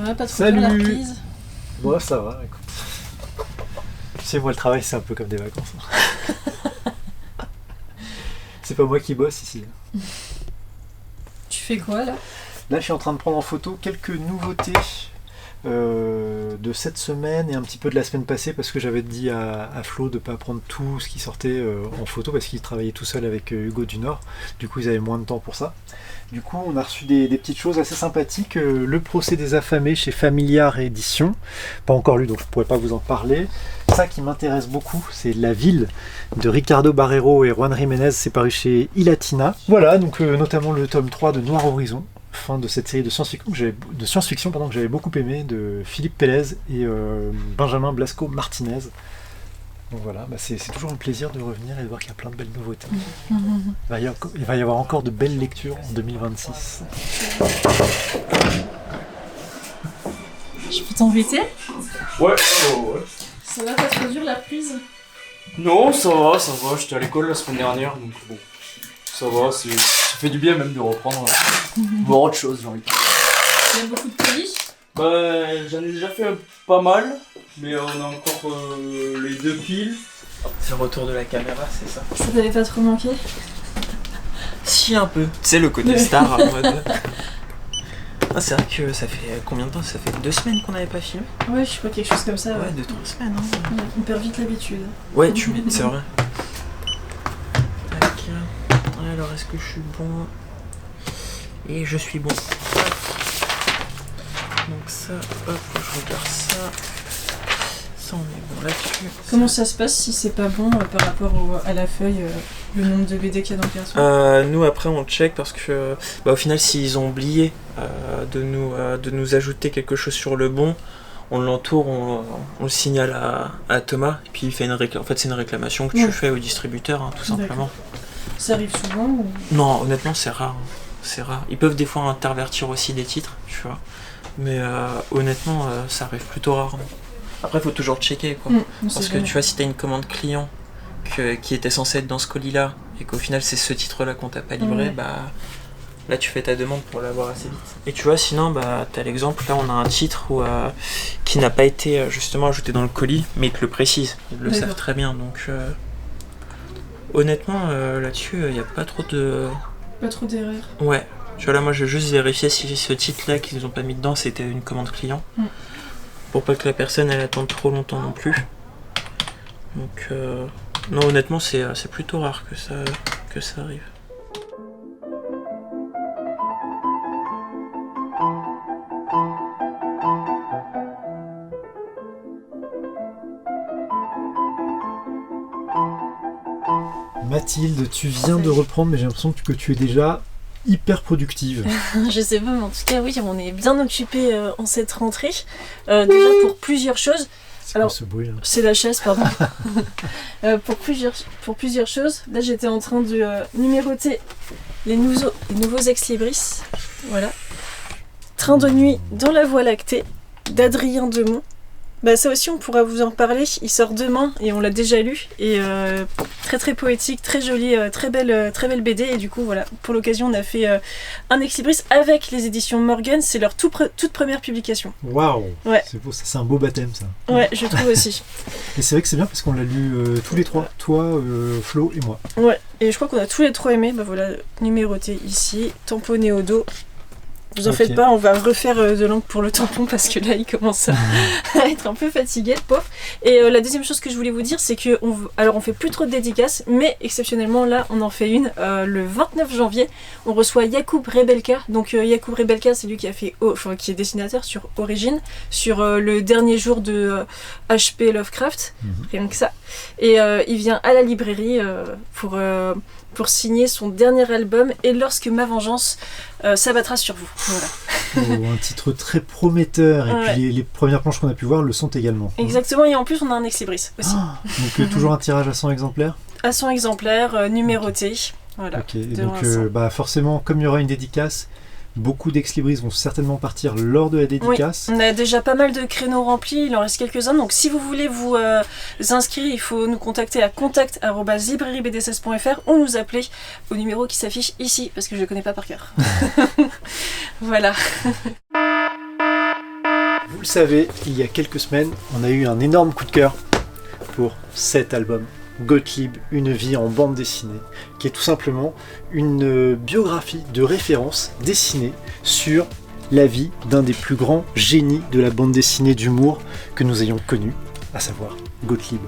va, pas trop Salut. dur la reprise? Bon, ça va, écoute. Tu sais, moi, le travail, c'est un peu comme des vacances. C'est pas moi qui bosse ici. Tu fais quoi là? Là, je suis en train de prendre en photo quelques nouveautés de cette semaine et un petit peu de la semaine passée parce que j'avais dit à Flo de ne pas prendre tout ce qui sortait en photo parce qu'il travaillait tout seul avec Hugo du Nord. Du coup, ils avaient moins de temps pour ça. Du coup, on a reçu des petites choses assez sympathiques. Le procès des affamés chez Familiar Édition. Pas encore lu, donc je ne pourrais pas vous en parler. Ça qui m'intéresse beaucoup, c'est La Ville de Ricardo Barrero et Juan Jiménez. C'est paru chez Ilatina. Voilà, donc notamment le tome 3 de Noir Horizon. Fin de cette série de science-fiction que j'avais beaucoup aimé, de Philippe Pélez et Benjamin Blasco Martinez. Donc voilà, c'est toujours un plaisir de revenir et de voir qu'il y a plein de belles nouveautés. Il va y avoir encore de belles lectures en 2026. Je peux t'embêter? Ouais. Ça va, pas trop dur la reprise? Non, ça va, j'étais à l'école la semaine dernière, donc bon, ça va, ça fait du bien même de reprendre, voir autre chose, j'ai envie de dire. Il y a beaucoup de colis? Bah, j'en ai déjà fait pas mal, mais on a encore les 2 piles. C'est le retour de la caméra, c'est ça? Ça t'avait pas trop manqué? Si, un peu. Tu sais, le côté star en mode... Ah, c'est vrai que ça fait combien de temps? Ça fait 2 semaines qu'on n'avait pas filmé? Ouais, je sais pas, quelque chose comme ça. Ouais, 2-3 semaines. Hein. Ouais, on perd vite l'habitude. Ouais, c'est vrai. Tac. Alors, est-ce que je suis bon? Et je suis bon. Donc ça, hop, je regarde ça. Ça, on est bon là-dessus. Comment ça se passe si c'est pas bon par rapport à la feuille, le nombre de BD qu'il y a dans le carton? Nous, après, on check parce que, au final, s'ils ont oublié de nous ajouter quelque chose sur le bon, on l'entoure, on le signale à Thomas, et puis il fait une réclamation. En fait, c'est une réclamation que tu fais au distributeur, hein, tout simplement. Ça arrive souvent ou... Non, honnêtement, c'est rare. C'est rare. Ils peuvent des fois intervertir aussi des titres, tu vois. Mais honnêtement, ça arrive plutôt rarement. Après, il faut toujours checker, quoi. Parce que tu vois, si tu as une commande client qui était censée être dans ce colis-là, et qu'au final, c'est ce titre-là qu'on t'a pas livré, bah là, tu fais ta demande pour l'avoir assez vite. Et tu vois, sinon, bah, tu as l'exemple, là, on a un titre qui n'a pas été justement ajouté dans le colis, mais ils te le précisent. Ils le savent très bien. Donc, honnêtement, là-dessus, il n'y a pas trop de... Pas trop d'erreurs. Ouais. Tu vois, là, moi, je vais juste vérifier si ce titre-là qu'ils nous ont pas mis dedans, c'était une commande client. Pour pas que la personne, elle attende trop longtemps non plus. Donc, non, honnêtement, c'est plutôt rare que ça arrive. Mathilde, tu viens de reprendre, mais j'ai l'impression que tu es déjà hyper productive. Je sais pas, mais en tout cas, oui, on est bien occupés en cette rentrée. Déjà pour plusieurs choses. Alors, ce bruit, hein. C'est la chaise, pardon. Pour plusieurs choses. Là, j'étais en train de numéroter les nouveaux ex-libris. Voilà. Train de nuit dans la Voie lactée d'Adrien Demont. Bah, ça aussi, on pourra vous en parler. Il sort demain et on l'a déjà lu. Et très très poétique, très joli, très belle BD. Et du coup, voilà, pour l'occasion, on a fait un ex-libris avec les éditions Morgan. C'est leur toute première publication. Waouh! Ouais. C'est beau, ça, c'est un beau baptême, ça. Ouais, je trouve aussi. Et c'est vrai que c'est bien parce qu'on l'a lu tous les trois, toi, Flo et moi. Ouais, et je crois qu'on a tous les trois aimé. Bah voilà, numéroté ici, tamponné au dos. Vous en faites pas, on va refaire de l'encre pour le tampon parce que là il commence à être un peu fatigué, le pauvre. Et la deuxième chose que je voulais vous dire, c'est que on fait plus trop de dédicaces, mais exceptionnellement là on en fait une le 29 janvier. On reçoit Yacoub Rebelka. Donc Yacoub Rebelka, c'est lui qui a fait, qui est dessinateur sur Origine, sur le dernier jour de H.P. Lovecraft, rien que ça. Et il vient à la librairie pour signer son dernier album Et lorsque ma vengeance s'abattra sur vous. Voilà. Un titre très prometteur. Et puis les premières planches qu'on a pu voir le sont également. Exactement, et en plus on a un ex-libris aussi. Donc toujours un tirage à 100 exemplaires. À 100 exemplaires, numéroté. Voilà. Et donc forcément, comme il y aura une dédicace, beaucoup d'ex-libris vont certainement partir lors de la dédicace. Oui, on a déjà pas mal de créneaux remplis, il en reste quelques-uns. Donc si vous voulez vous inscrire, il faut nous contacter à contact@librairiebd16.fr ou nous appeler au numéro qui s'affiche ici, parce que je ne le connais pas par cœur. Voilà. Vous le savez, il y a quelques semaines, on a eu un énorme coup de cœur pour cet album, Gottlieb, une vie en bande dessinée, qui est tout simplement une biographie de référence dessinée sur la vie d'un des plus grands génies de la bande dessinée d'humour que nous ayons connu, à savoir Gottlieb.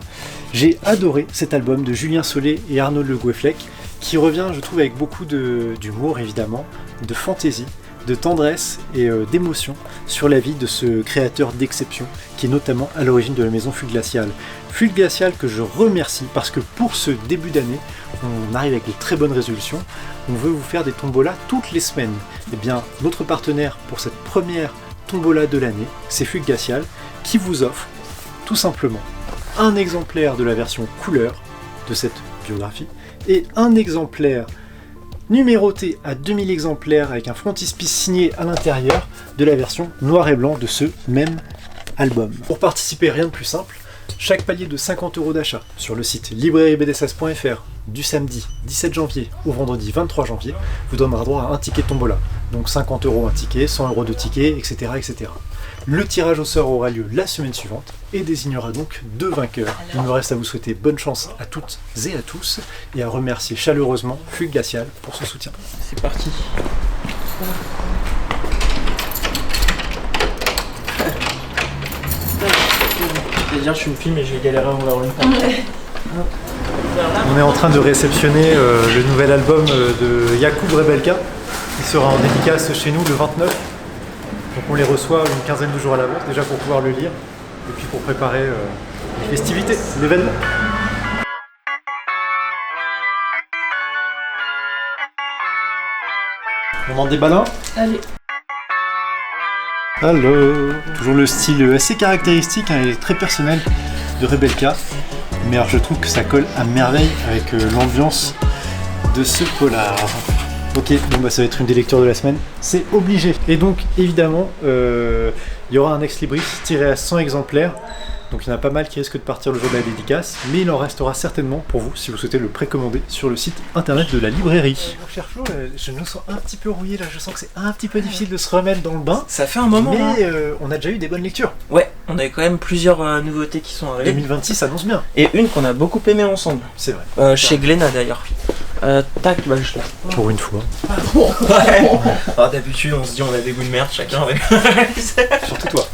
J'ai adoré cet album de Julien Solé et Arnaud Le Gouefflec, qui revient, je trouve, avec beaucoup d'humour évidemment, de fantaisie, de tendresse et d'émotion sur la vie de ce créateur d'exception qui est notamment à l'origine de la maison Fugue Glaciale. Fugue Glaciale que je remercie parce que pour ce début d'année, on arrive avec de très bonnes résolutions. On veut vous faire des tombolas toutes les semaines. Et bien, notre partenaire pour cette première tombola de l'année, c'est Fugue Glaciale qui vous offre tout simplement un exemplaire de la version couleur de cette biographie et un exemplaire numéroté à 2000 exemplaires avec un frontispice signé à l'intérieur de la version noir et blanc de ce même album. Pour participer, rien de plus simple, chaque palier de 50 € d'achat sur le site librairiebdsas.fr du samedi 17 janvier au vendredi 23 janvier vous donnera droit à un ticket tombola. Donc 50 € un ticket, 100 € de ticket, etc., etc. Le tirage au sort aura lieu la semaine suivante et désignera donc 2 vainqueurs. Il me reste à vous souhaiter bonne chance à toutes et à tous et à remercier chaleureusement Fugue Glaciale pour son soutien. C'est parti. Je vais dire, je suis une fille, mais je vais galérer à ouvrir une page. On est en train de réceptionner le nouvel album de Yacoub Rebelka qui sera en dédicace chez nous le 29. Donc on les reçoit une quinzaine de jours à l'avance déjà pour pouvoir le lire et puis pour préparer les festivités, l'événement. On en déballe un ? Allez. Alors, toujours le style assez caractéristique et très personnel de Rebelka. Mais alors je trouve que ça colle à merveille avec l'ambiance de ce polar. Ok, bon bah ça va être une des lectures de la semaine, c'est obligé. Et donc évidemment, il y aura un ex-libris tiré à 100 exemplaires. Donc il y en a pas mal qui risquent de partir le jour de la dédicace, mais il en restera certainement pour vous si vous souhaitez le précommander sur le site internet de la librairie. Mon cher Flo, je me sens un petit peu rouillé là, je sens que c'est un petit peu difficile de se remettre dans le bain. Ça fait un moment. Mais on a déjà eu des bonnes lectures. Ouais, on avait quand même plusieurs nouveautés qui sont arrivées. 2026 annonce bien. Et une qu'on a beaucoup aimé ensemble. C'est vrai. Chez Glénat d'ailleurs. Tac, bah je l'ai. Pour une fois. Ouais. Alors, d'habitude on se dit on a des goûts de merde chacun avec. Surtout toi.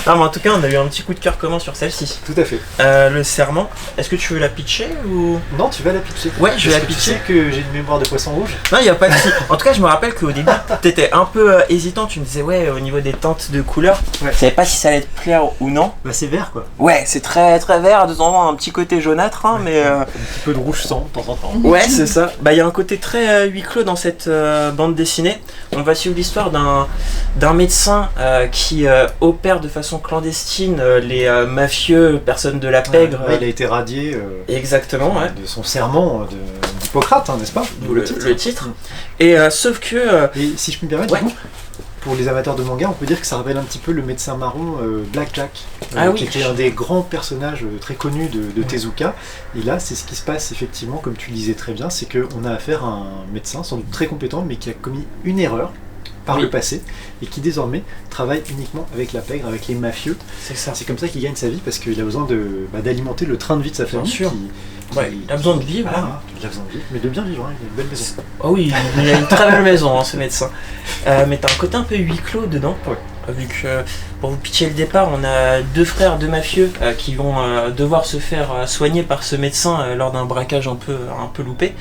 Non mais en tout cas on a eu un petit coup de cœur commun sur celle-ci. Tout à fait. Le serment, est-ce que tu veux la pitcher ou... Non, tu vas la pitcher. Ouais, je vais la pitcher. Tu sais que j'ai une mémoire de poisson rouge. Non, il n'y a pas de souci. En tout cas, je me rappelle qu'au début, t'étais un peu hésitant. Tu me disais, ouais, au niveau des teintes de couleurs, ouais. Je savais pas si ça allait te plaire ou non. Bah, c'est vert quoi. Ouais, c'est très très vert. De temps en temps, un petit côté jaunâtre, hein, mais. Un petit peu de rouge sang de temps en temps. Ouais, c'est ça. Bah, il y a un côté très huis clos dans cette bande dessinée. On va suivre l'histoire d'un médecin qui opère de façon clandestine les mafieux, personnes de la pègre. Ouais, il a été radié. Exactement, ouais. De son serment d'Hippocrate, hein, n'est-ce pas? Le titre. Et sauf que. Et si je peux me permettre, ouais. du coup, pour les amateurs de manga, on peut dire que ça rappelle un petit peu le médecin marron Black Jack, qui était un des grands personnages très connus de Tezuka. Et là, c'est ce qui se passe effectivement, comme tu le disais très bien, c'est qu'on a affaire à un médecin sans doute très compétent, mais qui a commis une erreur par le passé et qui désormais travaille uniquement avec la pègre, avec les mafieux. C'est ça. C'est comme ça qu'il gagne sa vie parce qu'il a besoin d'alimenter le train de vie de sa famille. Bien sûr. Il a besoin de vivre. Voilà, il a besoin de vivre, mais de bien vivre, hein, il a une belle maison. Oh oui, il a une très belle maison, hein, ce médecin. Mais t'as un côté un peu huis clos dedans. Ouais. Vu que, pour vous pitcher le départ, on a deux frères, deux mafieux qui vont devoir se faire soigner par ce médecin lors d'un braquage un peu loupé.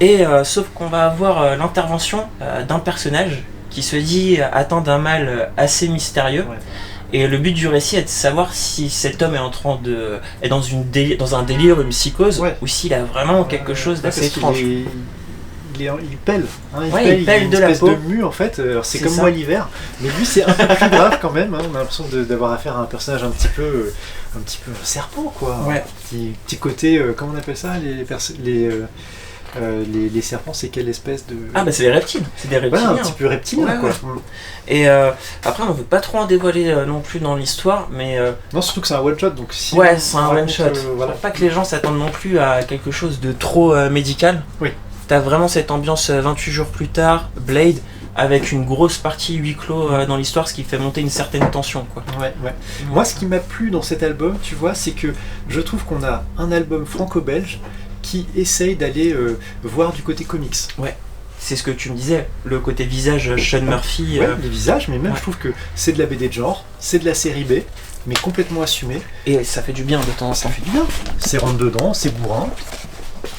Ouais. Et sauf qu'on va avoir l'intervention d'un personnage qui se dit atteint d'un mal assez mystérieux. Ouais. Et le but du récit est de savoir si cet homme est dans un délire, une psychose, ou s'il a vraiment quelque chose d'assez étrange. Il pèle, hein, il pèle de la peau. De mue en fait, c'est comme ça. Moi l'hiver, mais lui c'est un peu plus grave quand même, hein. On a l'impression d'avoir affaire à un personnage un petit peu serpent quoi. Ouais. Petit côté, comment on appelle ça, les serpents, c'est quelle espèce de... Ah bah c'est des reptiles, c'est des reptiliens. Ouais, un petit peu reptilien quoi. Ouais. Et après on veut pas trop en dévoiler non plus dans l'histoire, mais... Non, surtout que c'est un one shot, donc si... Ouais, c'est un one shot. Voilà. Faut pas que les gens s'attendent non plus à quelque chose de trop médical. Oui. T'as vraiment cette ambiance 28 jours plus tard, Blade, avec une grosse partie huis clos dans l'histoire, ce qui fait monter une certaine tension, quoi. Ouais. Moi, ce qui m'a plu dans cet album, tu vois, c'est que je trouve qu'on a un album franco-belge qui essaye d'aller voir du côté comics. Ouais. C'est ce que tu me disais, le côté visage Sean Murphy. Ouais, les visages, mais même je trouve que c'est de la BD de genre, c'est de la série B, mais complètement assumé. Et ça fait du bien de temps en temps. Ça fait du bien. C'est rentre dedans, c'est bourrin.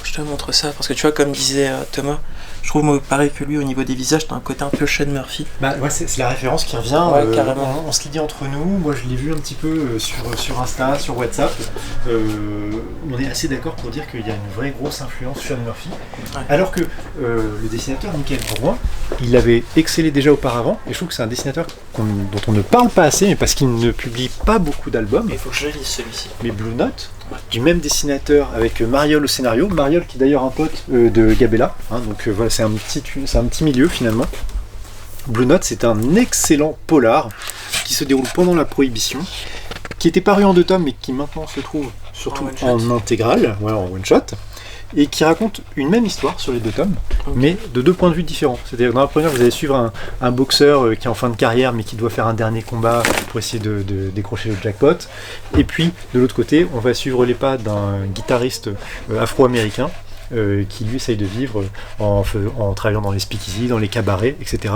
Je te montre ça, parce que tu vois, comme disait Thomas, je trouve moi, pareil que lui, au niveau des visages, t'as un côté un peu Sean Murphy. Bah ouais, c'est la référence qui revient. Ouais, carrément. On se l'est dit entre nous, moi je l'ai vu un petit peu sur Insta, sur WhatsApp. On est assez d'accord pour dire qu'il y a une vraie grosse influence Sean Murphy. Ouais. Alors que le dessinateur Michael Drouin, il avait excellé déjà auparavant, et je trouve que c'est un dessinateur dont on ne parle pas assez, mais parce qu'il ne publie pas beaucoup d'albums. Il faut que je lise celui-ci. Mais Blue Note, du même dessinateur avec Mariol au scénario, Mariol qui est d'ailleurs un pote de Gabella, hein, donc voilà, c'est un petit milieu finalement. Blue Note, c'est un excellent polar qui se déroule pendant la Prohibition, qui était paru en 2 tomes mais qui maintenant se trouve surtout en intégrale, voilà, en one shot, et qui raconte une même histoire sur les 2 tomes, mais de 2 points de vue différents. C'est-à-dire dans la première, vous allez suivre un boxeur qui est en fin de carrière, mais qui doit faire un dernier combat pour essayer de décrocher le jackpot. Et puis, de l'autre côté, on va suivre les pas d'un guitariste afro-américain, qui lui essaye de vivre en travaillant dans les speakeasy, dans les cabarets, etc.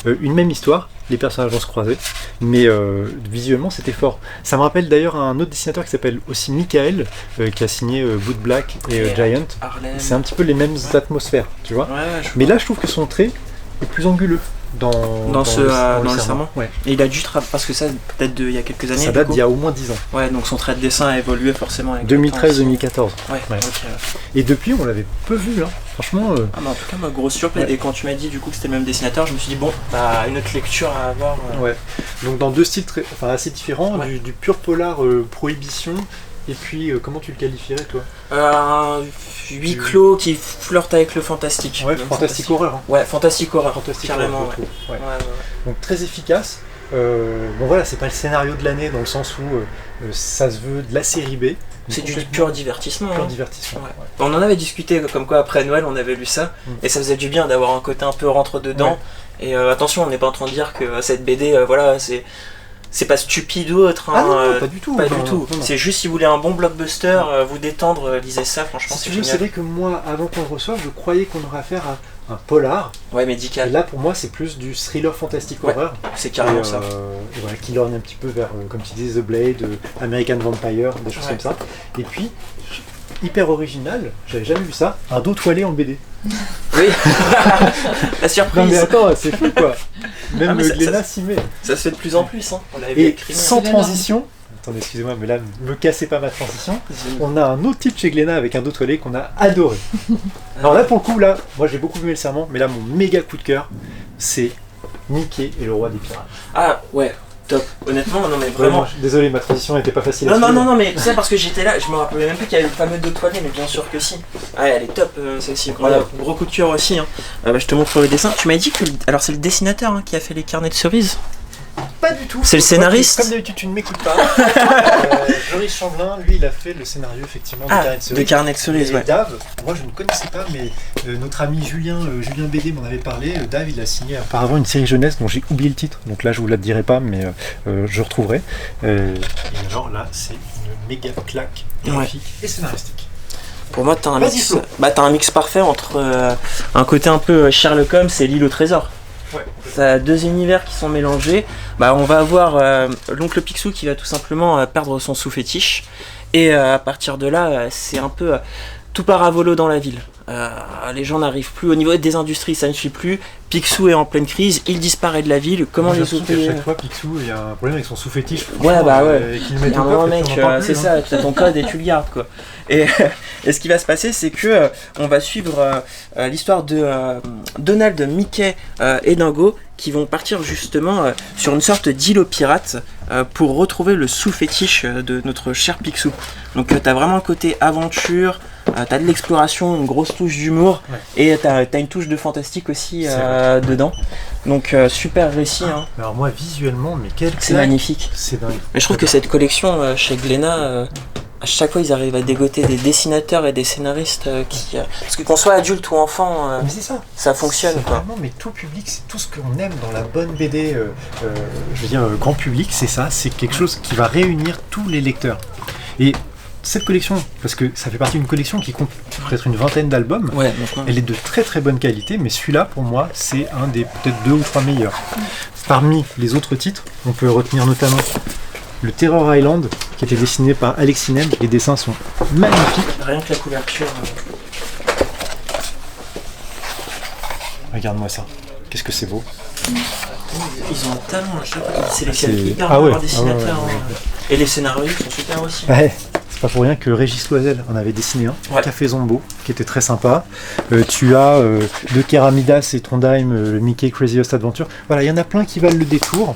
Une même histoire, les personnages vont se croiser, mais visuellement c'était fort. Ça me rappelle d'ailleurs un autre dessinateur qui s'appelle aussi Michael, qui a signé Boot Black et Giant. Harlem. C'est un petit peu les mêmes atmosphères, tu vois. Ouais, mais là je trouve que son trait est plus anguleux dans le serment. Ouais. Et il a dû parce que ça peut-être il y a quelques années. Ça date d'il y a au moins 10 ans. Ouais, donc son trait de dessin a évolué forcément avec 2013-2014. Ouais. Okay. Et depuis on l'avait peu vu, hein. Franchement. Ah bah en tout cas ma grosse surprise. Et quand tu m'as dit du coup que c'était le même dessinateur, je me suis dit bon, bah une autre lecture à avoir. Ouais. Donc dans 2 styles assez différents, du pur polar Prohibition. Et puis, comment tu le qualifierais, toi? Un huis clos qui flirte avec le fantastique. Ouais, fantastique horreur. Hein. Ouais, fantastique horreur, carrément. Horreur, ouais. Donc très efficace. Bon voilà, c'est pas le scénario de l'année dans le sens où ça se veut de la série B. C'est du pur divertissement. Pur divertissement. Ouais. On en avait discuté comme quoi après Noël on avait lu ça, et ça faisait du bien d'avoir un côté un peu rentre dedans. Ouais. Et attention, on n'est pas en train de dire que cette BD, voilà, c'est pas stupide ou autre. Hein, non, pas du tout. Pas du tout. Non. C'est juste si vous voulez un bon blockbuster, vous détendre, lisez ça, franchement, c'est génial. C'est vrai que moi, avant qu'on le reçoive, je croyais qu'on aurait affaire à un polar. Ouais, médical. Et là, pour moi, c'est plus du thriller fantastique horreur. C'est carrément ça. Et voilà, qui lorgne un petit peu vers, comme tu disais, The Blade, American Vampire, des choses comme ça. Et puis, hyper original, j'avais jamais vu ça, un dos toilé en BD. Oui, la surprise. Non mais attends, c'est fou quoi. Même Glénat s'y met. Ça se fait de plus en plus, hein. On l'avait écrit. Sans transition. Attendez, excusez-moi, mais là, me cassez pas ma transition. On a un autre titre chez Glénat avec un dos toilé qu'on a adoré. Alors là, pour le coup, là, moi j'ai beaucoup aimé le serment, mais là, mon méga coup de cœur, c'est Mickey et le roi des pirates. Ah ouais. Top. Honnêtement, non mais vraiment. Désolé, ma transition n'était pas facile. Non, mais tu sais, parce que j'étais là, je me rappelais même plus qu'il y avait le fameux dos toilé, mais bien sûr que si. Ah, elle est top celle-ci. Voilà, gros coup de cœur aussi. Hein. Je te montre le dessin. Tu m'as dit que. Alors, c'est le dessinateur qui a fait les carnets de cerises? Pas du tout. C'est le scénariste. Comme d'habitude, tu ne m'écoutes pas. Joris Chamblin, lui, il a fait le scénario effectivement de Carnet de Cerises. Et Dave, moi je ne connaissais pas, mais notre ami Julien BD m'en avait parlé. Dave, il a signé auparavant une série jeunesse dont j'ai oublié le titre, donc là je vous la dirai pas, mais je retrouverai. Et alors là, c'est une méga claque graphique et scénaristique. Pour moi, t'as un mix parfait entre un côté un peu Sherlock Holmes et l'île au trésor. Ouais. Ça a 2 univers qui sont mélangés. On va avoir l'oncle Picsou qui va tout simplement perdre son sous-fétiche. Et à partir de là, c'est un peu tout part à volo dans la ville. Les gens n'arrivent plus. Au niveau des industries, ça ne suit plus. Picsou est en pleine crise, il disparaît de la ville. Comment les ouvriers... À chaque fois, Picsou, il y a un problème avec son sous-fétiche. Ouais. Il y a un moment, mec, c'est ça, tu as ton code et tu le gardes, quoi. Et ce qui va se passer, c'est que on va suivre l'histoire de Donald, Mickey et Dingo qui vont partir justement sur une sorte d'île aux pirates pour retrouver le sous-fétiche de notre cher Picsou. Donc t'as vraiment le côté aventure, t'as de l'exploration, une grosse touche d'humour, et t'as une touche de fantastique aussi dedans. Donc super récit. Hein. Alors moi visuellement, mais quel c'est magnifique. C'est dingue. Mais je trouve que cette collection chez Glénat, à chaque fois ils arrivent à dégoter des dessinateurs et des scénaristes qui... parce que qu'on soit adulte ou enfant, mais c'est ça fonctionne quoi. Vraiment, mais tout public, c'est tout ce qu'on aime dans la bonne BD, je veux dire grand public, c'est ça, c'est quelque chose qui va réunir tous les lecteurs. Et cette collection, parce que ça fait partie d'une collection qui compte peut-être une vingtaine d'albums, elle est de très très bonne qualité, mais celui-là pour moi c'est un des peut-être 2 ou 3 meilleurs. Parmi les autres titres, on peut retenir notamment le Terror Island, qui était dessiné par Alexis Neb. Les dessins sont magnifiques. Rien que la couverture. Regarde-moi ça. Qu'est-ce que c'est beau. Ils ont un talent à chaque fois. Ils sélectionnent hyper bien leurs dessinateurs. Et les scénarios sont super aussi. Ouais. C'est pas pour rien que Régis Loisel en avait dessiné un, Café Zombo, qui était très sympa. Tu as de Keramidas et Trondheim, le Mickey Craziest Adventure. Voilà, il y en a plein qui valent le détour.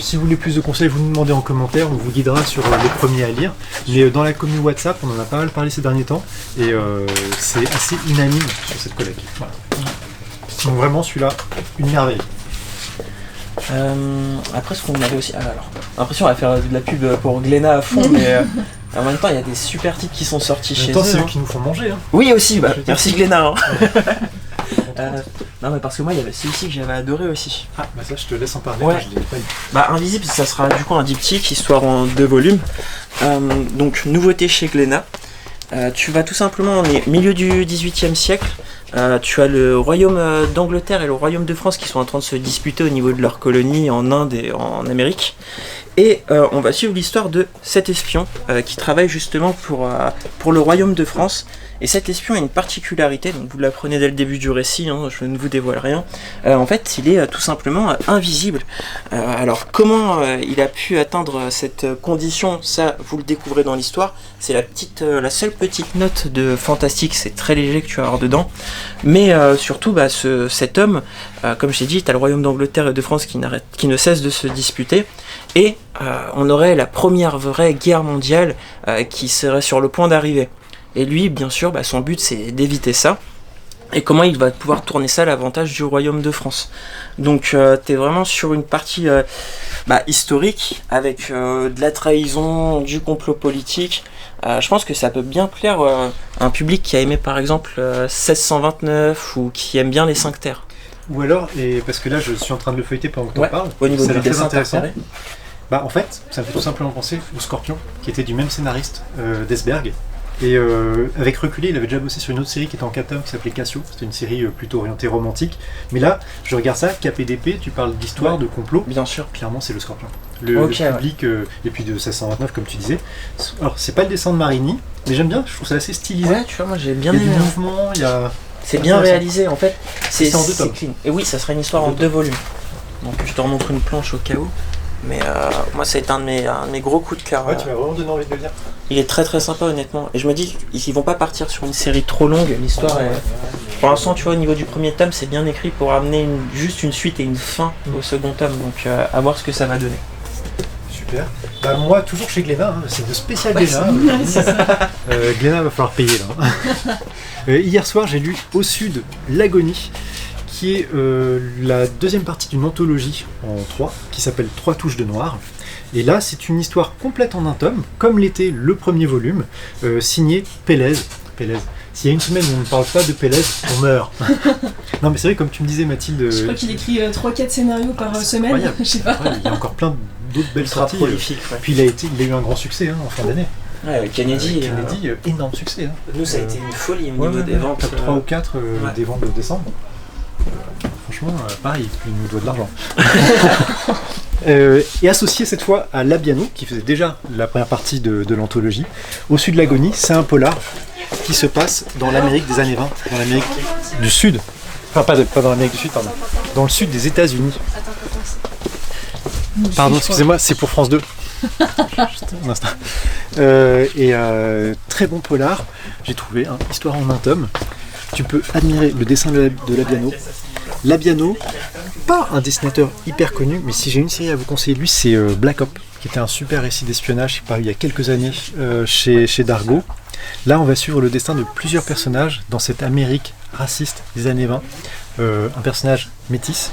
Si vous voulez plus de conseils, vous nous demandez en commentaire, on vous guidera sur les premiers à lire. Mais dans la commune WhatsApp, on en a pas mal parlé ces derniers temps, et c'est assez unanime sur cette collecte. Voilà. Donc vraiment, celui-là, une merveille. Après, ce qu'on avait aussi... alors, l'impression on va faire de la pub pour Glénat à fond, mais en même temps, il y a des super titres qui sont sortis chez eux. C'est eux qui nous font manger. Hein. Oui, aussi, merci Glénat. Hein. Non, mais parce que moi, il y avait celui-ci que j'avais adoré aussi. Ah, bah ça, je te laisse en parler, ouais. Je l'ai pas lu. Invisible, ça sera du coup un diptyque, histoire en 2 volumes. Donc, nouveauté chez Glénat. Tu vas tout simplement, on est milieu du XVIIIe siècle. Tu as le royaume d'Angleterre et le royaume de France qui sont en train de se disputer au niveau de leur colonie en Inde et en Amérique. Et on va suivre l'histoire de 7 espions qui travaillent justement pour le royaume de France. Et cet espion a une particularité, donc vous l'apprenez dès le début du récit, hein, je ne vous dévoile rien. En fait, il est tout simplement invisible. Alors, comment il a pu atteindre cette condition, ça, vous le découvrez dans l'histoire. C'est la seule petite note de fantastique, c'est très léger que tu vas avoir dedans. Mais surtout, cet homme, comme je t'ai dit, tu as le royaume d'Angleterre et de France qui ne cesse de se disputer. Et on aurait la première vraie guerre mondiale qui serait sur le point d'arriver. Et lui, bien sûr, son but c'est d'éviter ça. Et comment il va pouvoir tourner ça à l'avantage du royaume de France. Donc t'es vraiment sur une partie historique, avec de la trahison, du complot politique. Je pense que ça peut bien plaire à un public qui a aimé par exemple 1629 ou qui aime bien les 5 terres. Ou alors, et parce que là je suis en train de le feuilleter pendant que tu en parles, au niveau ça du dessin intéressant. En fait, ça me fait tout simplement penser au Scorpion, qui était du même scénariste d'Esberg. Et avec Reculé, il avait déjà bossé sur une autre série qui était en 4 tomes qui s'appelait Cassio. C'était une série plutôt orientée romantique. Mais là, je regarde ça, KPDP, tu parles d'histoire, de complot. Bien sûr. Clairement, c'est le Scorpion. Le public, et puis de 1629, comme tu disais. Alors, c'est pas le dessin de Marini, mais j'aime bien, je trouve ça assez stylisé. Ouais, tu vois, moi j'ai bien aimé. Il y a du mouvement, il y a... C'est bien réalisé, en fait. C'est en 2 tomes. Clean. Et oui, ça sera une histoire en 2 volumes. Donc je te remontre une planche au cas où. Mais moi, ça a été un de mes gros coups de cœur. Ouais, tu m'as vraiment donné envie de le lire. Il est très très sympa, honnêtement. Et je me dis, ils vont pas partir sur une série trop longue. L'histoire est... Pour l'instant, tu vois, au niveau du premier tome, c'est bien écrit pour amener juste une suite et une fin au second tome. Donc, à voir ce que ça va donner. Super. Moi, toujours chez Glénat, c'est de spécial Glénat. Glénat va falloir payer, là. Hier soir, j'ai lu Au Sud, l'Agonie, qui est la deuxième partie d'une anthologie en 3, qui s'appelle 3 touches de noir. Et là, c'est une histoire complète en un tome, comme l'était le premier volume, signé Pélez. S'il y a une semaine où on ne parle pas de Pélez, on meurt. Non mais c'est vrai, comme tu me disais Mathilde... Je crois qu'il écrit 3-4 scénarios par semaine, je sais pas. Il y a encore plein d'autres belles sorties. Prolifique, Puis il a eu un grand succès en fin d'année. Ouais, Kennedy, énorme succès. Nous, ça a été une folie au niveau des ventes. Top 3 ou 4 des ventes de décembre. Franchement, pareil, il nous doit de l'argent. Et associé cette fois à Labiano, qui faisait déjà la première partie de l'anthologie, Au Sud de l'Agonie, c'est un polar qui se passe dans l'Amérique des années 20, dans l'Amérique du Sud. Enfin, pas dans l'Amérique du Sud, pardon. Dans le sud des États-Unis. Pardon, excusez-moi, c'est pour France 2. Juste un instant. Très bon polar, j'ai trouvé, histoire en un tome. Tu peux admirer le dessin de Labiano. Labiano, pas un dessinateur hyper connu, mais si j'ai une série à vous conseiller, lui, c'est Black Op, qui était un super récit d'espionnage qui est paru il y a quelques années chez Dargaud. Là, on va suivre le destin de plusieurs personnages dans cette Amérique raciste des années 20. Un personnage métis,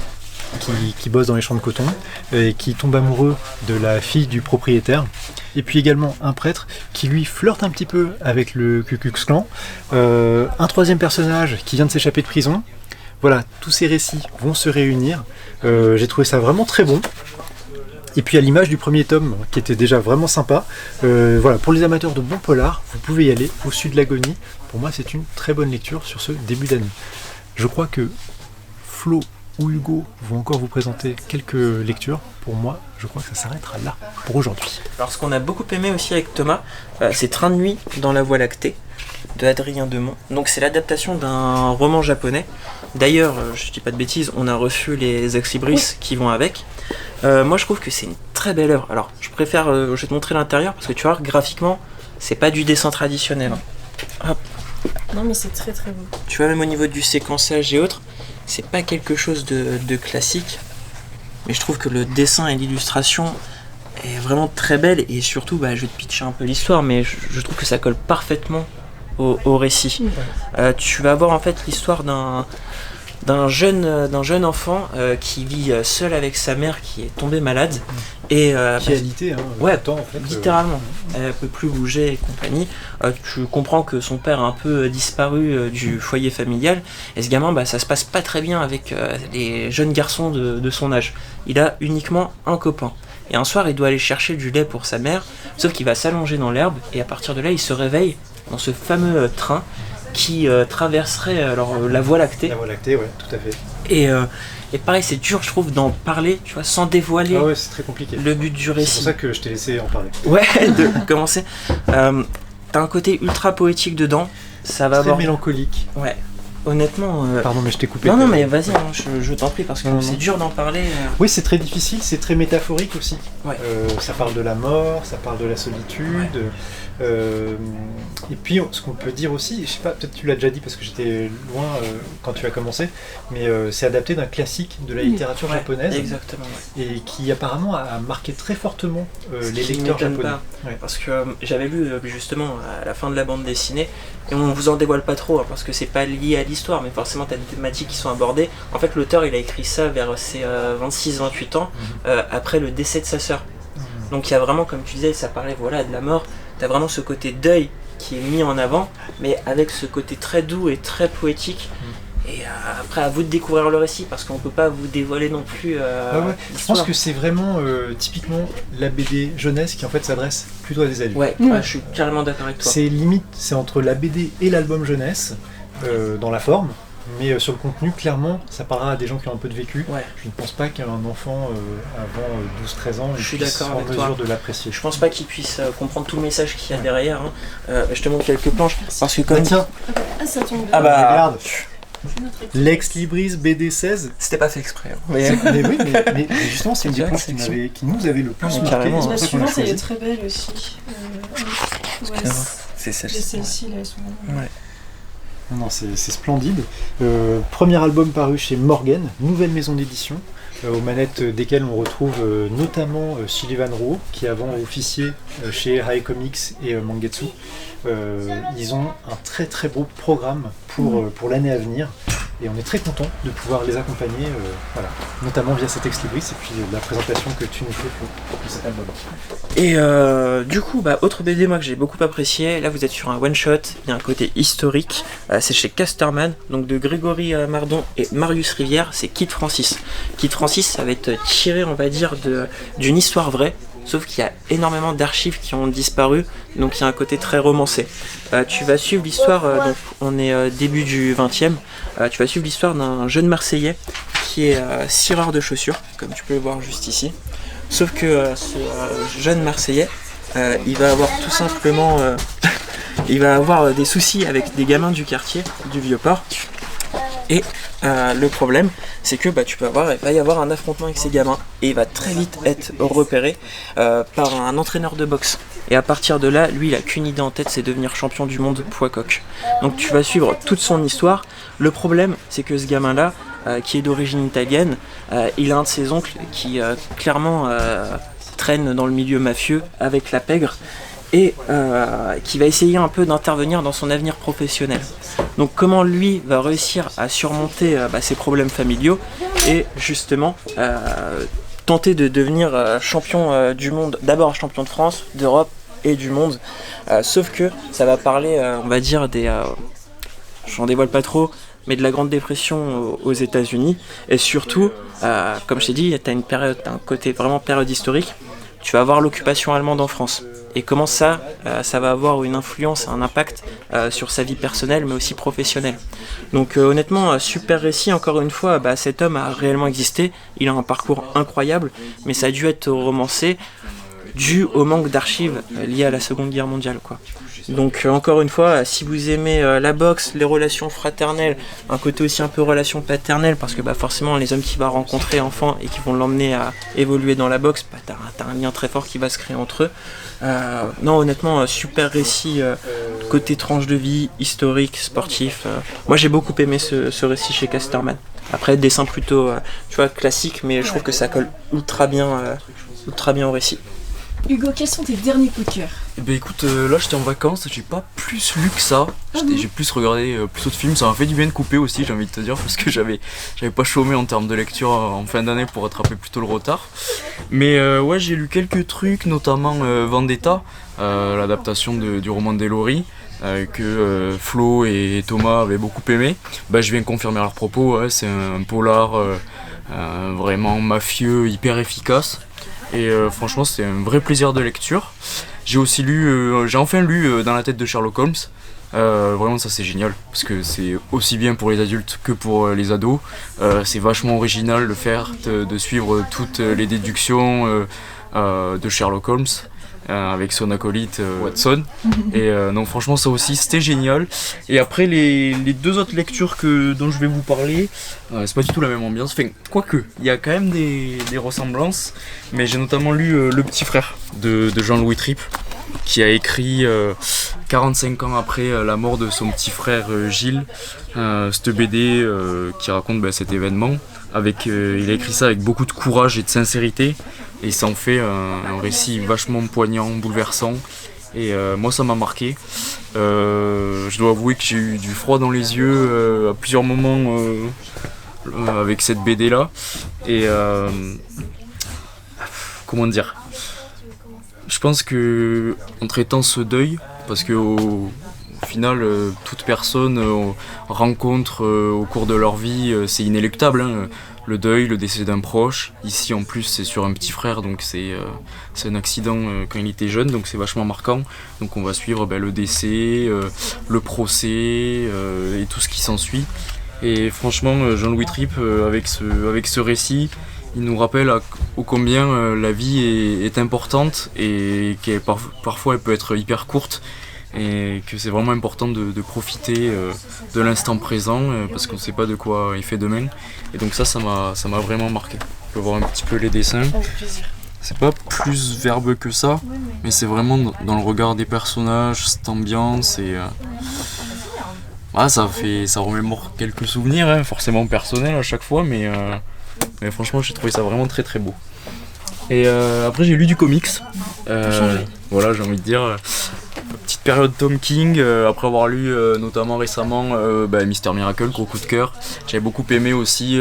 qui bosse dans les champs de coton et qui tombe amoureux de la fille du propriétaire. Et puis également un prêtre qui lui flirte un petit peu avec le Ku Klux Klan. Un troisième personnage qui vient de s'échapper de prison. Voilà, tous ces récits vont se réunir. J'ai trouvé ça vraiment très bon. Et puis à l'image du premier tome, qui était déjà vraiment sympa, voilà, pour les amateurs de bons polars, vous pouvez y aller au sud de l'agonie. Pour moi, c'est une très bonne lecture sur ce début d'année. Je crois que Flo ou Hugo vont encore vous présenter quelques lectures. Pour moi, je crois que ça s'arrêtera là pour aujourd'hui. Alors ce qu'on a beaucoup aimé aussi avec Thomas, c'est Train de nuit dans la Voie lactée de Adrien Demont. Donc c'est l'adaptation d'un roman japonais. D'ailleurs, je dis pas de bêtises, on a reçu les ex-libris qui vont avec. Moi je trouve que c'est une très belle œuvre. Alors je préfère, je vais te montrer l'intérieur parce que tu vois, graphiquement, c'est pas du dessin traditionnel. Hop. Non mais c'est très très beau. Tu vois, même au niveau du séquençage et autres, c'est pas quelque chose de classique. Mais je trouve que le dessin et l'illustration est vraiment très belle. Et surtout, je vais te pitcher un peu l'histoire, mais je trouve que ça colle parfaitement au récit. Tu vas avoir en fait l'histoire d'un jeune enfant qui vit seul avec sa mère qui est tombée malade et qui a alité, ouais, temps, en fait, littéralement elle peut plus bouger et compagnie. Tu comprends que son père a un peu disparu du foyer familial et ce gamin ça se passe pas très bien avec les jeunes garçons de son âge. Il a uniquement un copain et un soir il doit aller chercher du lait pour sa mère, sauf qu'il va s'allonger dans l'herbe et à partir de là il se réveille dans ce fameux train qui traverserait la Voie lactée. La Voie lactée, ouais, tout à fait. Et pareil, c'est dur, je trouve, d'en parler, tu vois, sans dévoiler c'est très compliqué. Le but du récit. C'est pour ça que je t'ai laissé en parler. Ouais, de commencer. T'as un côté ultra poétique dedans. Ça va très mélancolique. Ouais. Honnêtement. Pardon, mais je t'ai coupé. Non, mais vas-y, je t'en prie, parce que c'est dur d'en parler. Oui, c'est très difficile, c'est très métaphorique aussi. Ouais. Ça parle de la mort, ça parle de la solitude. Ouais. Et puis, ce qu'on peut dire aussi, je sais pas, peut-être tu l'as déjà dit parce que j'étais loin quand tu as commencé, mais c'est adapté d'un classique de la littérature japonaise. Exactement. Ouais. Et qui apparemment a marqué très fortement les lecteurs japonais. Ouais. Parce que j'avais lu justement à la fin de la bande dessinée, et on vous en dévoile pas trop parce que c'est pas lié à l'histoire, mais forcément t'as des thématiques qui sont abordées. En fait, l'auteur il a écrit ça vers ses 26-28 ans, après le décès de sa sœur. Donc il y a vraiment, comme tu disais, ça parlait de la mort. T'as vraiment ce côté deuil qui est mis en avant, mais avec ce côté très doux et très poétique. Et après, à vous de découvrir le récit, parce qu'on peut pas vous dévoiler non plus Je pense que c'est vraiment typiquement la BD jeunesse qui en fait s'adresse plutôt à des adultes. Ouais, je suis carrément d'accord avec toi. C'est entre la BD et l'album jeunesse, dans la forme. Mais sur le contenu, clairement, ça parlera à des gens qui ont un peu de vécu. Ouais. Je ne pense pas qu'un enfant avant 12-13 ans puisse en mesure de l'apprécier. Je pense pas qu'il puisse comprendre tout le message qu'il y a derrière. Je te montre quelques planches. Parce que tiens. Ça tombe. Regarde. Lex Libris BD 16. C'était pas fait exprès. Mais justement, c'est une des planches qui nous avait le plus marqué. La suivante, elle est très belle aussi. C'est celle-ci. Celle-ci, là, elles sont ouais. Non, c'est splendide. Premier album paru chez Morgan, nouvelle maison d'édition, aux manettes desquelles on retrouve notamment Sullivan Rowe, qui avant officié chez Rai Comics et Mangetsu. Ils ont un très très beau programme pour l'année à venir. Et on est très content de pouvoir les accompagner, notamment via cet ex-libris et puis la présentation que tu nous fais pour cet album. Et du coup, autre BD moi que j'ai beaucoup apprécié, là vous êtes sur un one-shot, il y a un côté historique, c'est chez Casterman, donc de Grégory Mardon et Marius Rivière, c'est Kid Francis. Kid Francis, ça va être tiré, on va dire, d'une histoire vraie, sauf qu'il y a énormément d'archives qui ont disparu, donc il y a un côté très romancé. Tu vas suivre l'histoire, donc on est début du 20e, tu vas suivre l'histoire d'un jeune Marseillais qui est cireur de chaussures, comme tu peux le voir juste ici. Sauf que ce jeune Marseillais, il va avoir tout simplement il va avoir des soucis avec des gamins du quartier, du Vieux-Port. Et le problème, c'est que il va y avoir un affrontement avec ces gamins et il va très vite être repéré par un entraîneur de boxe. Et à partir de là, lui, il a qu'une idée en tête, c'est devenir champion du monde poids-coq. Donc tu vas suivre toute son histoire. Le problème, c'est que ce gamin-là, qui est d'origine italienne, il a un de ses oncles qui clairement traîne dans le milieu mafieux avec la pègre et qui va essayer un peu d'intervenir dans son avenir professionnel. Donc comment lui va réussir à surmonter ses problèmes familiaux, et justement tenter de devenir champion du monde, d'abord champion de France, d'Europe et du monde. Sauf que ça va parler, on va dire, j'en dévoile pas trop, mais de la Grande Dépression aux États-Unis. Et surtout, comme je t'ai dit, t'as un côté vraiment période historique. Tu vas avoir l'occupation allemande en France. Et comment ça va avoir une influence, un impact sur sa vie personnelle, mais aussi professionnelle. Donc honnêtement, super récit, encore une fois, cet homme a réellement existé. Il a un parcours incroyable, mais ça a dû être romancé dû au manque d'archives liées à la Seconde Guerre mondiale, quoi. Donc encore une fois, si vous aimez la boxe, les relations fraternelles, un côté aussi un peu relation paternelle, parce que forcément les hommes qu'il va rencontrer enfant et qui vont l'emmener à évoluer dans la boxe, t'as un lien très fort qui va se créer entre eux. Non, honnêtement, super récit, côté tranche de vie, historique, sportif. Moi j'ai beaucoup aimé ce récit chez Casterman. Après, dessin plutôt classique, mais je trouve que ça colle ultra bien au récit. Hugo, quels sont tes derniers coups de cœur ? Eh ben écoute, là j'étais en vacances, j'ai pas plus lu que ça. J'ai plus regardé plus de films, ça m'a fait du bien de couper aussi, j'ai envie de te dire, parce que j'avais pas chômé en termes de lecture en fin d'année pour rattraper plutôt le retard. Mais ouais, j'ai lu quelques trucs, notamment Vendetta, l'adaptation du roman d'Ellory, que Flo et Thomas avaient beaucoup aimé. Je viens confirmer leurs propos, c'est un polar vraiment mafieux, hyper efficace. Et franchement c'est un vrai plaisir de lecture. J'ai enfin lu Dans la tête de Sherlock Holmes. Vraiment ça c'est génial parce que c'est aussi bien pour les adultes que pour les ados. C'est vachement original le faire de suivre toutes les déductions de Sherlock Holmes avec son acolyte Watson. Et donc franchement ça aussi c'était génial. Et après les deux autres lectures dont je vais vous parler, c'est pas du tout la même ambiance. Enfin, quoique, il y a quand même des ressemblances. Mais j'ai notamment lu Le Petit Frère de Jean-Louis Tripp, qui a écrit 45 ans après la mort de son petit frère Gilles, cette BD qui raconte cet événement. Il a écrit ça avec beaucoup de courage et de sincérité, et ça en fait un récit vachement poignant, bouleversant, et moi ça m'a marqué. Je dois avouer que j'ai eu du froid dans les yeux à plusieurs moments avec cette BD là, et comment dire, je pense que en traitant ce deuil, parce que au final toute personne rencontre au cours de leur vie, c'est inéluctable, hein, le deuil, le décès d'un proche. Ici en plus c'est sur un petit frère, donc c'est un accident quand il était jeune, donc c'est vachement marquant. Donc on va suivre le décès, le procès et tout ce qui s'ensuit. Et franchement Jean-Louis Tripp avec ce récit, il nous rappelle ô combien la vie est importante, et qu'elle parfois elle peut être hyper courte, et que c'est vraiment important de profiter de l'instant présent, parce qu'on ne sait pas de quoi il fait demain. Et donc ça m'a vraiment marqué. On peut voir un petit peu les dessins. Avec plaisir. C'est pas plus verbeux que ça, mais c'est vraiment dans le regard des personnages, cette ambiance, et ça remémore quelques souvenirs, hein, forcément personnels à chaque fois, mais franchement j'ai trouvé ça vraiment très très beau. Et après j'ai lu du comics, voilà, j'ai envie de dire petite période Tom King, après avoir lu notamment récemment Mister Miracle, gros coup de cœur. J'avais beaucoup aimé aussi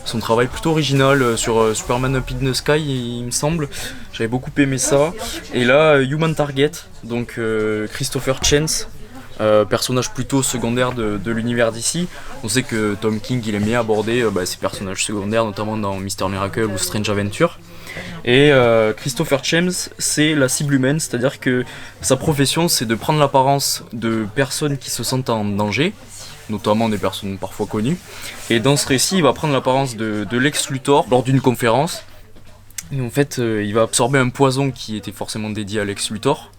son travail plutôt original sur Superman Up in the Sky, il me semble. J'avais beaucoup aimé ça. Et là Human Target, donc Christopher Chance, personnage plutôt secondaire de l'univers d'ici. On sait que Tom King il aime bien aborder ces personnages secondaires, notamment dans Mister Miracle ou Strange Adventure. Et Christopher Chance, c'est la cible humaine, c'est-à-dire que sa profession c'est de prendre l'apparence de personnes qui se sentent en danger, notamment des personnes parfois connues. Et dans ce récit, il va prendre l'apparence de Lex Luthor lors d'une conférence. Et en fait, il va absorber un poison qui était forcément dédié à Lex Luthor.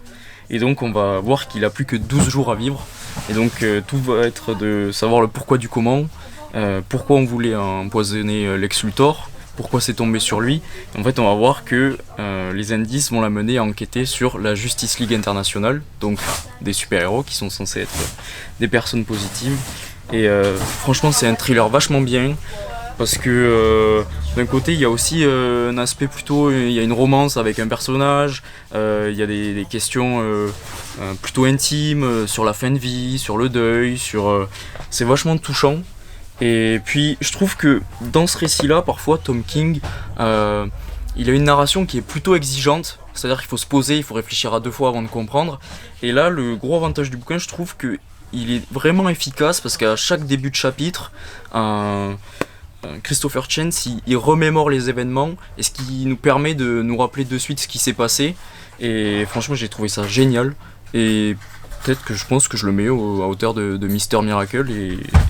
Et donc on va voir qu'il a plus que 12 jours à vivre. Et donc tout va être de savoir le pourquoi du comment, pourquoi on voulait empoisonner Lex Luthor, pourquoi c'est tombé sur lui. Et en fait on va voir que les indices vont l'amener à enquêter sur la Justice League internationale, donc des super-héros qui sont censés être des personnes positives. Et franchement c'est un thriller vachement bien, parce que d'un côté il y a aussi un aspect plutôt, il y a une romance avec un personnage, il y a des questions plutôt intimes sur la fin de vie, sur le deuil, c'est vachement touchant. Et puis je trouve que dans ce récit-là, parfois Tom King, il a une narration qui est plutôt exigeante, c'est-à-dire qu'il faut se poser, il faut réfléchir à 2 fois avant de comprendre. Et là, le gros avantage du bouquin, je trouve qu'il est vraiment efficace parce qu'à chaque début de chapitre, Christopher Chance, il remémore les événements et ce qui nous permet de nous rappeler de suite ce qui s'est passé. Et franchement, j'ai trouvé ça génial. Et peut-être que je pense que je le mets à hauteur de Mister Miracle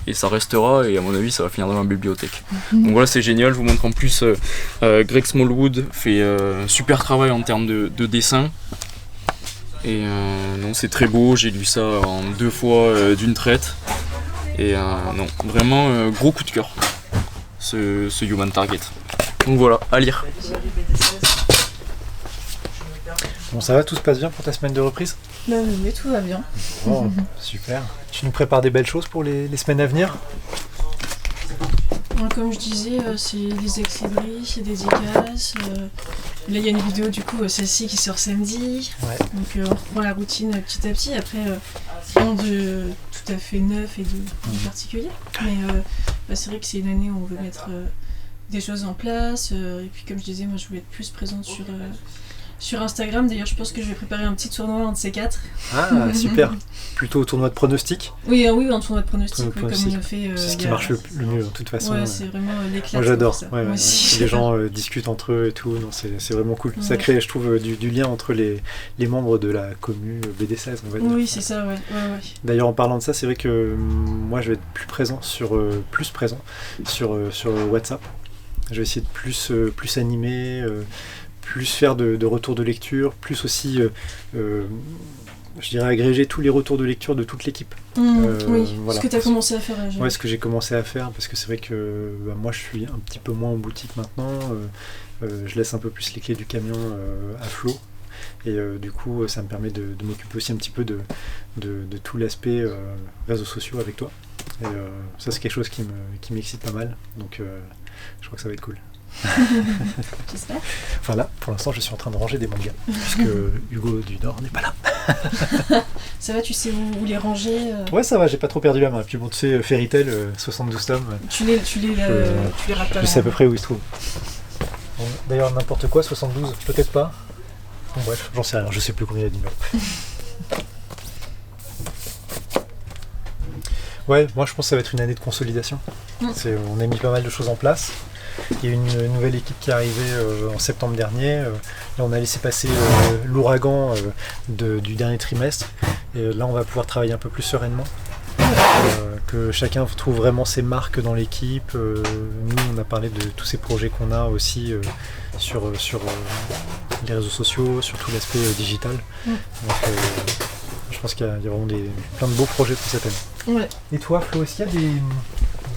et ça restera, et à mon avis ça va finir dans ma bibliothèque. Donc voilà, c'est génial. Je vous montre en plus Greg Smallwood fait super travail en termes de dessin. Et non, c'est très beau, j'ai lu ça en 2 fois d'une traite. Et non, vraiment gros coup de cœur, ce Human Target. Donc voilà, à lire. Bon, ça va, tout se passe bien pour ta semaine de reprise? Mais tout va bien. Oh, super. Tu nous prépares des belles choses pour les semaines à venir? Comme je disais, c'est des accélérés, c'est des dédicaces. Là, il y a une vidéo, du coup, celle-ci qui sort samedi. Ouais. Donc, on reprend la routine petit à petit. Après, rien de tout à fait neuf et de particulier. Mais c'est vrai que c'est une année où on veut mettre des choses en place. Et puis, comme je disais, moi, je voulais être plus présente sur Instagram. D'ailleurs, je pense que je vais préparer un petit tournoi, un de ces 4. Ah, super. Plutôt au tournoi de pronostic? Oui, un tournoi de pronostic, comme on le fait. C'est ce qui marche le mieux, de toute façon. Ouais, c'est vraiment l'éclat. Moi, j'adore. Moi aussi. Les gens discutent entre eux et tout. Non, c'est vraiment cool. Ouais. Ça crée, je trouve, du lien entre les membres de la commu BD16, on va dire. Oui, c'est ça, ouais. D'ailleurs, en parlant de ça, c'est vrai que moi, je vais être plus présent sur WhatsApp. Je vais essayer de plus animer, plus faire de retours de lecture, plus aussi, je dirais, agréger tous les retours de lecture de toute l'équipe. Oui, voilà. Ce que tu as commencé à faire. Ouais, ce que j'ai commencé à faire, parce que c'est vrai que moi, je suis un petit peu moins en boutique maintenant. Je laisse un peu plus les clés du camion à Flo. Et du coup, ça me permet de m'occuper aussi un petit peu de tout l'aspect réseaux sociaux avec toi. Et ça, c'est quelque chose qui m'excite pas mal. Donc, je crois que ça va être cool. J'espère. Enfin là, pour l'instant, je suis en train de ranger des mangas, puisque Hugo du Nord n'est pas là. Ça va, tu sais où les ranger Ouais, ça va, j'ai pas trop perdu la main. Puis bon, tu sais, Fairy Tail, 72 tomes. Tu les rates pas. Je sais à peu près où ils se trouvent. Bon, d'ailleurs, n'importe quoi, 72, peut-être pas. Bon, bref, j'en sais rien, je sais plus combien il y a de numéros. Ouais, moi je pense que ça va être une année de consolidation. On a mis pas mal de choses en place. Il y a une nouvelle équipe qui est arrivée en septembre dernier. Là, on a laissé passer l'ouragan du dernier trimestre. Et là, on va pouvoir travailler un peu plus sereinement. Que chacun trouve vraiment ses marques dans l'équipe. Nous, on a parlé de tous ces projets qu'on a aussi sur les réseaux sociaux, sur tout l'aspect digital. Donc, je pense qu'il y a vraiment plein de beaux projets pour cette année. Ouais. Et toi, Flo, est-ce qu'il y a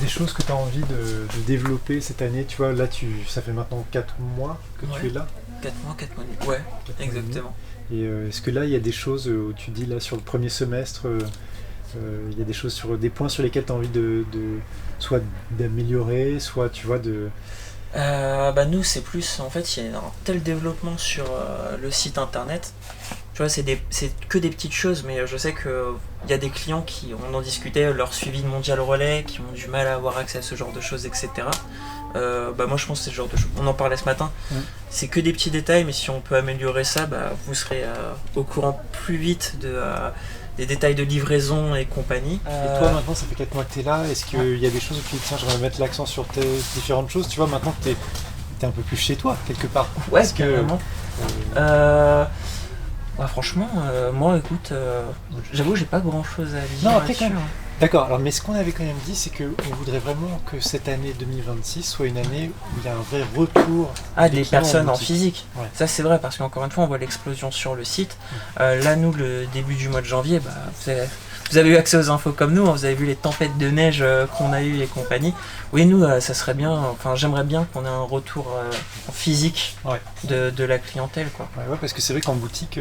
des choses que tu as envie de développer cette année? Tu vois, là, ça fait maintenant 4 mois que tu es là. 4 mois demi. Ouais, exactement. Et est-ce que là, il y a des choses où tu dis, là, sur le premier semestre, il y a des choses des points sur lesquels tu as envie soit d'améliorer, soit, tu vois, nous, c'est plus, en fait, il y a un tel développement sur le site internet. Tu vois, c'est que des petites choses, mais je sais qu'il y a des clients on en discutait, leur suivi de Mondial Relais, qui ont du mal à avoir accès à ce genre de choses, etc. Moi, je pense que c'est ce genre de choses. On en parlait ce matin. C'est que des petits détails, mais si on peut améliorer ça, vous serez au courant plus vite des détails de livraison et compagnie. Et toi, maintenant, ça fait 4 mois que tu es là. Est-ce qu'il y a des choses où tu dis, tiens, je vais mettre l'accent sur tes différentes choses? Tu vois, maintenant que tu es un peu plus chez toi, quelque part. Ouais, carrément. Franchement, moi, écoute, j'avoue, j'ai pas grand chose à dire. Non, après, quand même. D'accord, alors, mais ce qu'on avait quand même dit, c'est qu'on voudrait vraiment que cette année 2026 soit une année où il y a un vrai retour des personnes en physique. Ouais. Ça, c'est vrai, parce qu'encore une fois, on voit l'explosion sur le site. Là, nous, le début du mois de janvier, vous avez eu accès aux infos comme nous, vous avez vu les tempêtes de neige qu'on a eues et compagnie. Oui, nous, ça serait bien, j'aimerais bien qu'on ait un retour en physique de la clientèle, quoi. Ouais, parce que c'est vrai qu'en boutique,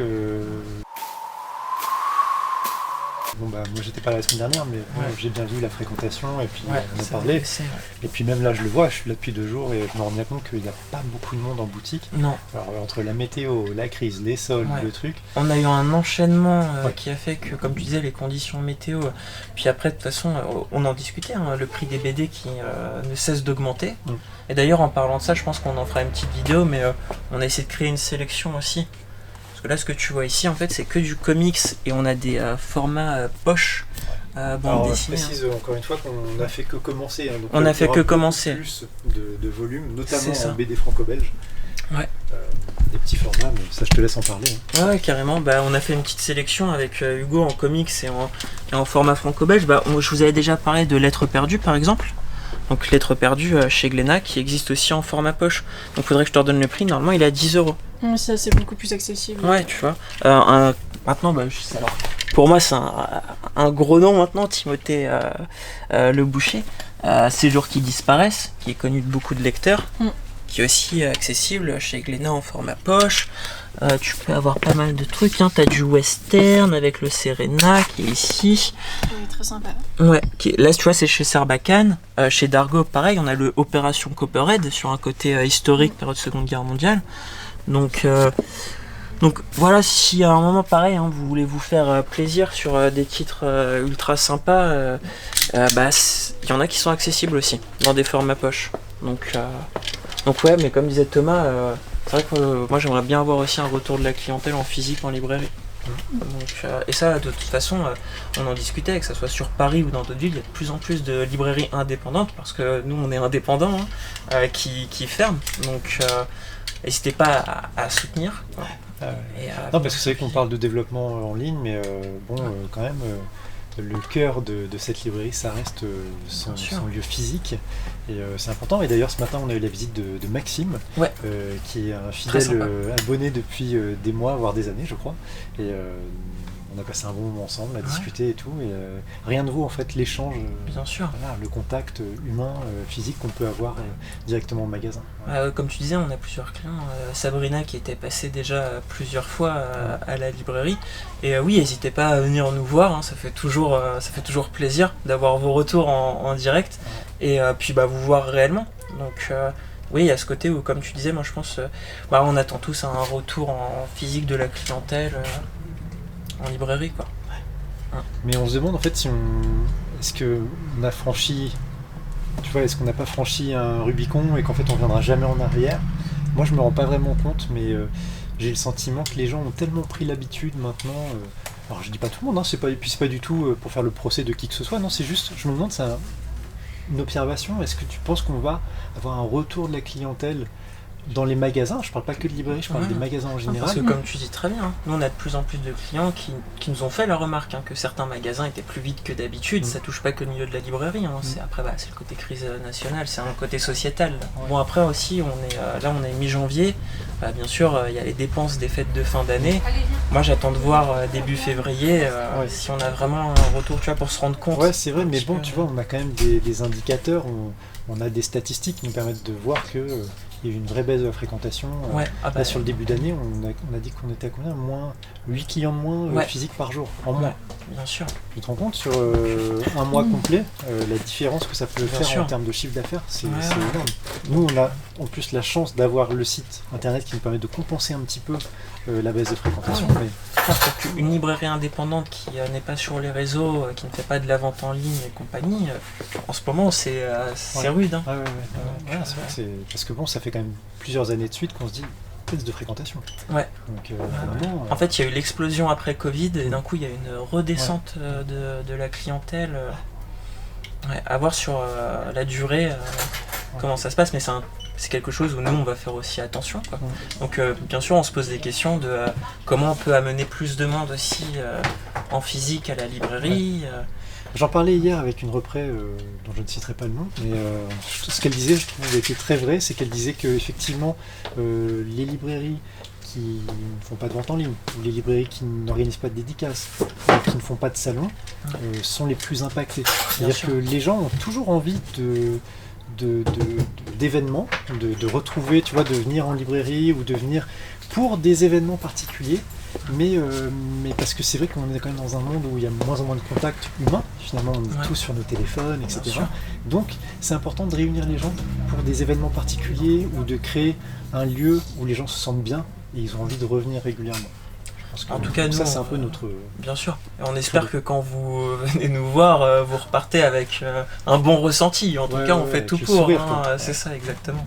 moi j'étais pas là la semaine dernière, mais j'ai bien vu la fréquentation et puis on en parlait. Et puis même là je le vois, je suis là depuis 2 jours et je me rends bien compte qu'il n'y a pas beaucoup de monde en boutique. Non. Alors entre la météo, la crise, les soldes, le truc. On a eu un enchaînement qui a fait que, comme tu disais, les conditions météo. Puis après, de toute façon, on en discutait, le prix des BD qui ne cesse d'augmenter. Et d'ailleurs, en parlant de ça, je pense qu'on en fera une petite vidéo, mais on a essayé de créer une sélection aussi. Parce que là, ce que tu vois ici, en fait, c'est que du comics et on a des formats poche. Bande dessinée. Je précise encore une fois qu'on n'a fait que commencer. Donc on n'a fait que commencer. Plus de volume, notamment en BD franco-belge. Des petits formats, mais ça je te laisse en parler. Ouais, carrément. On a fait une petite sélection avec Hugo en comics et en format franco-belge. Je vous avais déjà parlé de Lettres perdues, par exemple. Donc Lettres perdues chez Glénat, qui existe aussi en format poche. Donc il faudrait que je te redonne le prix. Normalement, il est à 10€. Ça, c'est beaucoup plus accessible. Ouais, tu vois. Maintenant, alors, pour moi, c'est un gros nom maintenant, Timothée Le Boucher. Ces jours qui disparaissent, qui est connu de beaucoup de lecteurs. Qui est aussi accessible chez Glénat en format poche. Tu peux avoir pas mal de trucs. T'as du western avec le Serena qui est ici. Oui, très sympa. Ouais, là tu vois c'est chez Sarbacane. Chez Dargo pareil, on a le Opération Copperhead sur un côté historique, période Seconde Guerre mondiale. Donc voilà, si à un moment pareil, vous voulez vous faire plaisir sur des titres ultra sympas, il y en a qui sont accessibles aussi dans des formats poche. Donc ouais, mais comme disait Thomas, c'est vrai que moi j'aimerais bien avoir aussi un retour de la clientèle en physique, en librairie. Donc, et ça, de toute façon, on en discutait, que ce soit sur Paris ou dans d'autres villes, il y a de plus en plus de librairies indépendantes, parce que nous on est indépendants, qui ferment. Donc n'hésitez pas à soutenir. Non, parce que c'est vrai qu'on parle de développement en ligne, mais quand même... le cœur de cette librairie, ça reste son lieu physique et c'est important. Et d'ailleurs ce matin on a eu la visite de Maxime, qui est un fidèle abonné depuis des mois, voire des années je crois, et on a passé un bon moment ensemble à discuter et tout, et rien ne vaut en fait l'échange, bien sûr. Le contact humain, physique qu'on peut avoir directement au magasin. Comme tu disais, on a plusieurs clients, Sabrina qui était passée déjà plusieurs fois à la librairie, et oui, n'hésitez pas à venir nous voir, ça fait toujours plaisir d'avoir vos retours en direct, et puis vous voir réellement. Donc oui, il y a ce côté où, comme tu disais, moi je pense, on attend tous un retour en physique de la clientèle, en librairie quoi. Mais on se demande en fait est-ce qu'on a franchi, est-ce qu'on n'a pas franchi un Rubicon et qu'en fait on viendra jamais en arrière. Moi je me rends pas vraiment compte, mais j'ai le sentiment que les gens ont tellement pris l'habitude maintenant, alors je dis pas tout le monde, c'est pas du tout pour faire le procès de qui que ce soit, non, c'est juste, je me demande, c'est une observation, est-ce que tu penses qu'on va avoir un retour de la clientèle dans les magasins? Je parle pas que de librairie, je parle des magasins en général. Parce que comme tu dis très bien, nous on a de plus en plus de clients qui nous ont fait la remarque que certains magasins étaient plus vides que d'habitude. Ça touche pas que le milieu de la librairie, après c'est le côté crise nationale, c'est un côté sociétal. Bon après aussi on est mi-janvier, bien sûr il y a les dépenses des fêtes de fin d'année. Moi j'attends de voir début février si on a vraiment un retour pour se rendre compte. Ouais, c'est vrai, mais bon, tu vois, on a quand même des indicateurs, on a des statistiques qui nous permettent de voir que il y a eu une vraie baisse de la fréquentation. Là, sur le début d'année, on a dit qu'on était à combien? 8 clients de moins physiques par jour, en moins. Bien sûr. Tu te rends compte, sur un mois complet, la différence que ça peut faire en termes de chiffre d'affaires, c'est énorme. Nous, on a en plus la chance d'avoir le site internet qui nous permet de compenser un petit peu la baisse de fréquentation. Mais... Je pense qu'une librairie indépendante qui n'est pas sur les réseaux, qui ne fait pas de la vente en ligne et compagnie, en ce moment c'est rude. C'est vrai que parce que bon, ça fait quand même plusieurs années de suite qu'on se dit baisse de fréquentation. Donc, en fait, il y a eu l'explosion après Covid et d'un coup il y a une redescente de la clientèle. À voir sur la durée comment ça se passe, mais c'est quelque chose où nous on va faire aussi attention quoi. Donc bien sûr on se pose des questions de comment on peut amener plus de monde aussi en physique à la librairie. J'en parlais hier avec une repré dont je ne citerai pas le nom, mais ce qu'elle disait, je trouve, était très vrai, c'est qu'elle disait que effectivement les librairies qui ne font pas de vente en ligne, ou les librairies qui n'organisent pas de dédicaces, ou qui ne font pas de salon, sont les plus impactées. C'est-à-dire que les gens ont toujours envie d'événements, de retrouver, tu vois, de venir en librairie ou de venir pour des événements particuliers. mais parce que c'est vrai qu'on est quand même dans un monde où il y a moins en moins de contacts humains, finalement on est tous sur nos téléphones, etc. Donc c'est important de réunir les gens pour des événements particuliers ou de créer un lieu où les gens se sentent bien et ils ont envie de revenir régulièrement. En tout cas, nous, ça c'est un peu notre... Bien sûr. Et on espère que quand vous venez nous voir, vous repartez avec un bon ressenti. En tout cas, on fait tout pour. Sourire, c'est ça, exactement.